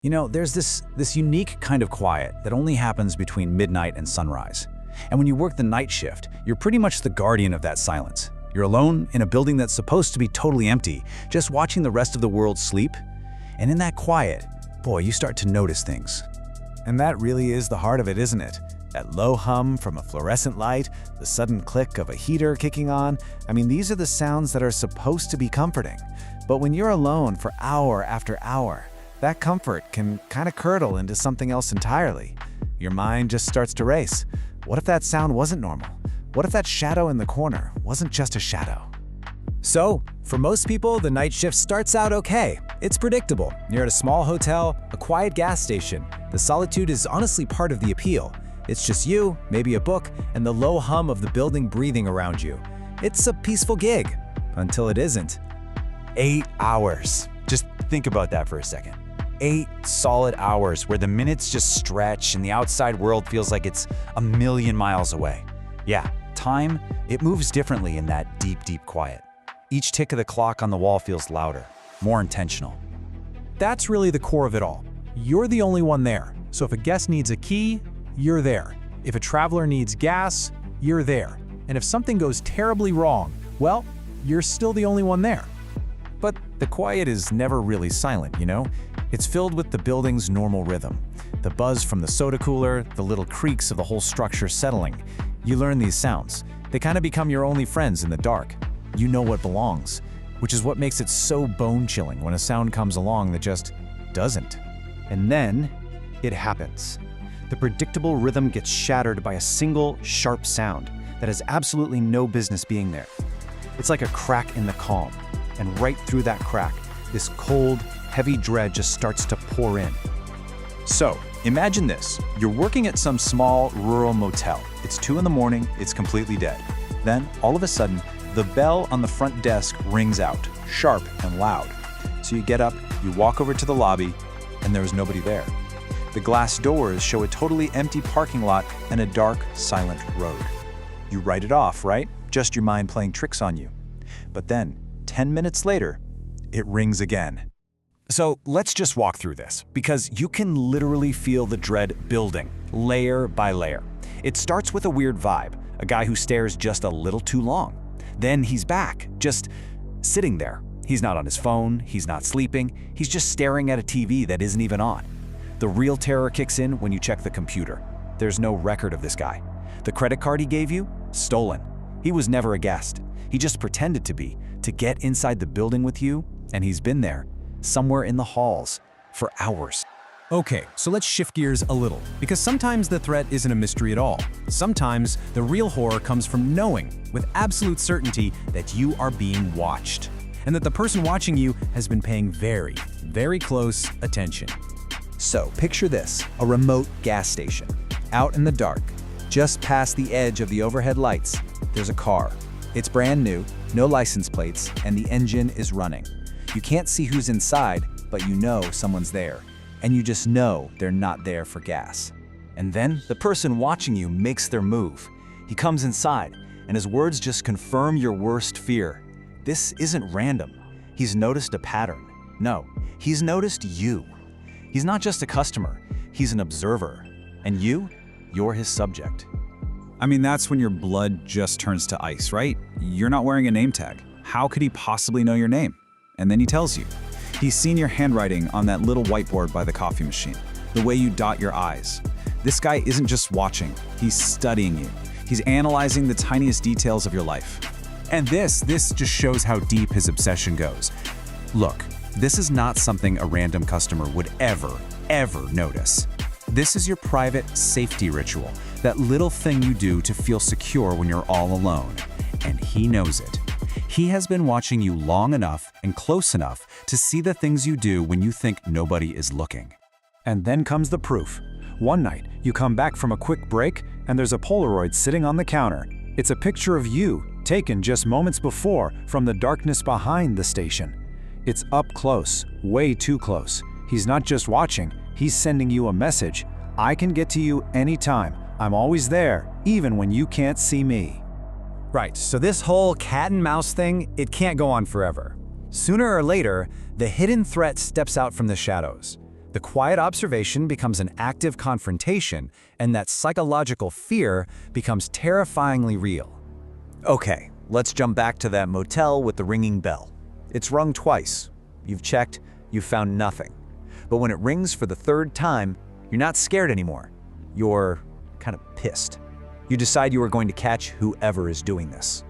There's this unique kind of quiet that only happens between midnight and sunrise. And when you work the night shift, you're pretty much the guardian of that silence. You're alone in a building that's supposed to be totally empty, just watching the rest of the world sleep. And in that quiet, boy, you start to notice things. And that really is the heart of it, isn't it? That low hum from a fluorescent light, the sudden click of a heater kicking on. These are the sounds that are supposed to be comforting. But when you're alone for hour after hour, that comfort can kind of curdle into something else entirely. Your mind just starts to race. What if that sound wasn't normal? What if that shadow in the corner wasn't just a shadow? So, for most people, the night shift starts out okay. It's predictable. You're at a small hotel, a quiet gas station. The solitude is honestly part of the appeal. It's just you, maybe a book, and the low hum of the building breathing around you. It's a peaceful gig, until it isn't. 8 hours. Just think about that for a second. 8 solid hours where the minutes just stretch and the outside world feels like it's a million miles away. Yeah, time, it moves differently in that deep, deep quiet. Each tick of the clock on the wall feels louder, more intentional. That's really the core of it all. You're the only one there. So if a guest needs a key, you're there. If a traveler needs gas, you're there. And if something goes terribly wrong, well, you're still the only one there. But the quiet is never really silent, It's filled with the building's normal rhythm. The buzz from the soda cooler, the little creaks of the whole structure settling. You learn these sounds. They kind of become your only friends in the dark. You know what belongs, which is what makes it so bone-chilling when a sound comes along that just doesn't. And then it happens. The predictable rhythm gets shattered by a single, sharp sound that has absolutely no business being there. It's like a crack in the calm, and right through that crack, this cold, heavy dread just starts to pour in. So, imagine this. You're working at some small, rural motel. It's 2 in the morning, it's completely dead. Then, all of a sudden, the bell on the front desk rings out, sharp and loud. So you get up, you walk over to the lobby, and there's nobody there. The glass doors show a totally empty parking lot and a dark, silent road. You write it off, right? Just your mind playing tricks on you. But then, 10 minutes later, it rings again. So let's just walk through this, because you can literally feel the dread building, layer by layer. It starts with a weird vibe, a guy who stares just a little too long. Then he's back, just sitting there. He's not on his phone, he's not sleeping, he's just staring at a TV that isn't even on. The real terror kicks in when you check the computer. There's no record of this guy. The credit card he gave you? Stolen. He was never a guest. He just pretended to be, to get inside the building with you, and he's been there, somewhere in the halls, for hours. Okay, so let's shift gears a little, because sometimes the threat isn't a mystery at all. Sometimes the real horror comes from knowing, with absolute certainty, that you are being watched, and that the person watching you has been paying very, very close attention. So picture this, a remote gas station. Out in the dark, just past the edge of the overhead lights, there's a car. It's brand new, no license plates, and the engine is running. You can't see who's inside, but you know someone's there. And you just know they're not there for gas. And then the person watching you makes their move. He comes inside, and his words just confirm your worst fear. This isn't random. He's noticed a pattern. No, he's noticed you. He's not just a customer, he's an observer. And you're his subject. That's when your blood just turns to ice, right? You're not wearing a name tag. How could he possibly know your name? And then he tells you. He's seen your handwriting on that little whiteboard by the coffee machine, the way you dot your I's. This guy isn't just watching, he's studying you. He's analyzing the tiniest details of your life. And this just shows how deep his obsession goes. Look, this is not something a random customer would ever notice. This is your private safety ritual, that little thing you do to feel secure when you're all alone. And he knows it. He has been watching you long enough and close enough to see the things you do when you think nobody is looking. And then comes the proof. One night, you come back from a quick break, and there's a Polaroid sitting on the counter. It's a picture of you, taken just moments before from the darkness behind the station. It's up close, way too close. He's not just watching, he's sending you a message. I can get to you anytime. I'm always there, even when you can't see me. Right, so this whole cat and mouse thing, it can't go on forever. Sooner or later, the hidden threat steps out from the shadows. The quiet observation becomes an active confrontation, and that psychological fear becomes terrifyingly real. Okay, let's jump back to that motel with the ringing bell. It's rung twice. You've checked, you've found nothing. But when it rings for the third time, you're not scared anymore. You're kind of pissed. You decide you are going to catch whoever is doing this.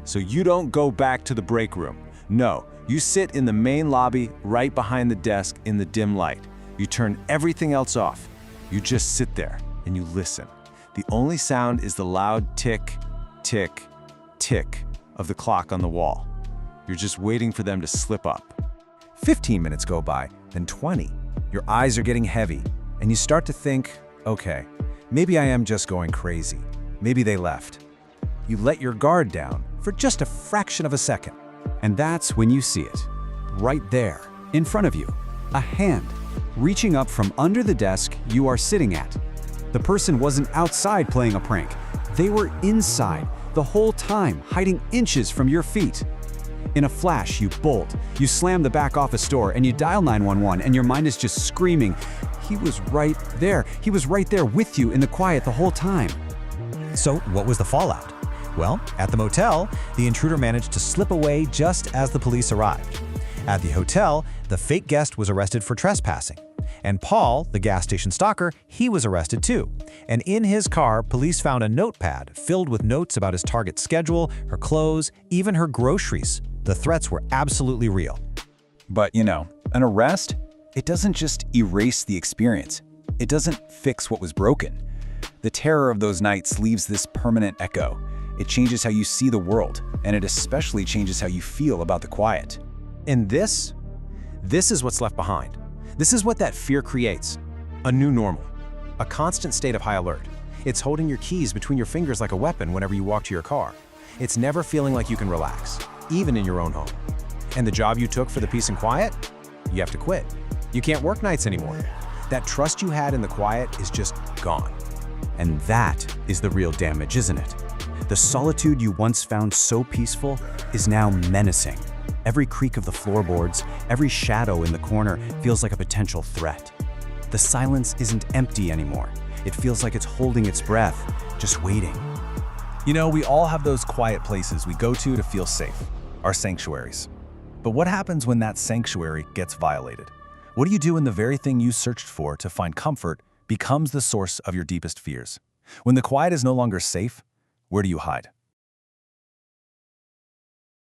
So you don't go back to the break room. No, you sit in the main lobby right behind the desk in the dim light. You turn everything else off. You just sit there and you listen. The only sound is the loud tick, tick, tick of the clock on the wall. You're just waiting for them to slip up. 15 minutes go by, then 20. Your eyes are getting heavy, and you start to think, okay, maybe I am just going crazy. Maybe they left. You let your guard down for just a fraction of a second. And that's when you see it. Right there, in front of you. A hand, reaching up from under the desk you are sitting at. The person wasn't outside playing a prank. They were inside, the whole time, hiding inches from your feet. In a flash, you bolt, you slam the back office door, and you dial 911, and your mind is just screaming, he was right there. He was right there with you in the quiet the whole time. So what was the fallout? Well, at the motel, the intruder managed to slip away just as the police arrived. At the hotel, the fake guest was arrested for trespassing. And Paul, the gas station stalker, he was arrested too. And in his car, police found a notepad filled with notes about his target's schedule, her clothes, even her groceries. The threats were absolutely real. But an arrest, it doesn't just erase the experience. It doesn't fix what was broken. The terror of those nights leaves this permanent echo. It changes how you see the world, and it especially changes how you feel about the quiet. And this is what's left behind. This is what that fear creates. A new normal. A constant state of high alert. It's holding your keys between your fingers like a weapon whenever you walk to your car. It's never feeling like you can relax, even in your own home. And the job you took for the peace and quiet? You have to quit. You can't work nights anymore. That trust you had in the quiet is just gone. And that is the real damage, isn't it? The solitude you once found so peaceful is now menacing. Every creak of the floorboards, every shadow in the corner feels like a potential threat. The silence isn't empty anymore. It feels like it's holding its breath, just waiting. We all have those quiet places we go to feel safe, our sanctuaries. But what happens when that sanctuary gets violated? What do you do when the very thing you searched for to find comfort becomes the source of your deepest fears? When the quiet is no longer safe, where do you hide?